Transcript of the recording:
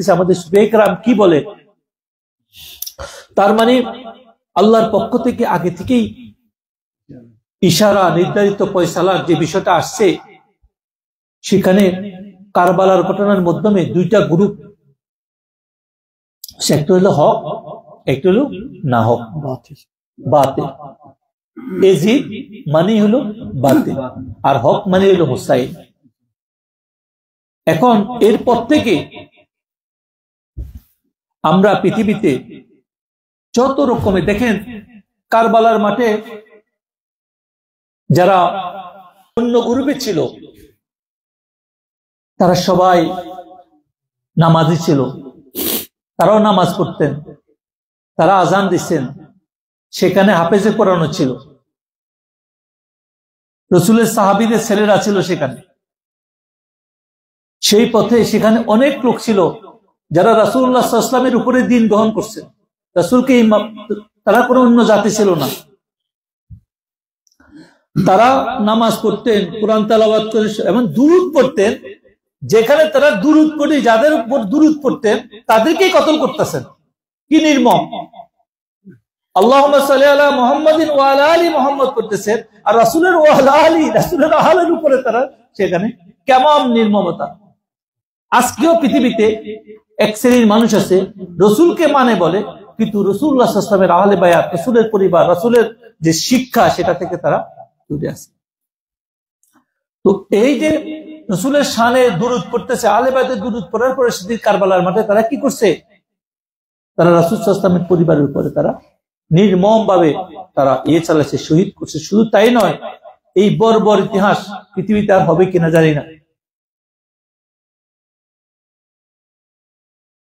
দেখতেছি আমাদের সুফিয়ে কেরাম কি বলে। তার মানে আল্লাহর পক্ষ থেকে আগে থেকেই ইশারা নির্ধারিত ফয়সালার যে বিষয়টা আসছে, সেখানে কারবালার ঘটনার মাধ্যমে দুইটা গ্রুপ, একটা হলো হক, একটা হলো না হক, বাতিল। এজিদ মানে হলো বাতিল আর হক মানে হলো হুসাইন। এখন এরপর থেকে আমরা পৃথিবীতে যত রকমের দেখেন, কারবালার মাঠে যারা অন্য গ্রুপে ছিল তারা সবাই নামাজি ছিল, তারাও নামাজ পড়তেন, তারা আজান দিচ্ছেন, সেখানে হাফেজে পড়ানো ছিল, রসুলের সাহাবীদের ছেলেরা ছিল সেখানে, সেই পথে সেখানে অনেক লোক ছিল যারা রাসূলুল্লাহ সাল্লাল্লাহু আলাইহি ওয়াসাল্লামের উপরে দ্বীন গ্রহণ করছেন। রাসূলকে তারা কোনো অন্য জাতি ছিল না, তারা নামাজ পড়তেন, কোরআন তেলাওয়াত করে এবং দুরূদ পড়তেন। যেখানে তারা দুরূদ পড়ে, যাদের উপর দুরূদ পড়তেন তাদেরকেই কতল করতেছেন। কি নির্মম! আল্লাহুম্মা সাল্লি আলা মুহাম্মাদিন ওয়া আলা আলি মুহাম্মাদ করতেছেন, আর রাসূলের ওয়া আলা আলি, রাসূলের আহলের উপরে তারা সেখানে কেমন নির্মমতা! আজকেও পৃথিবীতে এক শ্রেণীর মানুষ আছে রসুলকে মানে বলে, কিন্তু রাসূলুল্লাহ সাল্লাল্লাহু আলাইহি ওয়াসাল্লামের আহলে বায়াত, রাসূলের পরিবার, রাসূলের যে শিক্ষা সেটা থেকে তারা দূরে আছে। তো এই যে রাসূলের শানে দুরূদ পড়তেছে, আহলে বায়াতের দুরূদ পড়ার পরে সেদিন কারবালার মাঠে তারা কি করছে? তারা রাসূল সাল্লাল্লাহু আলাইহি ওয়াসাল্লামের পরিবারের উপরে তারা নির্মম ভাবে তারা চালাচ্ছে, শহীদ করছে। শুধু তাই নয়, এই বর্বর ইতিহাস পৃথিবীতে আর হবে কিনা জানি না।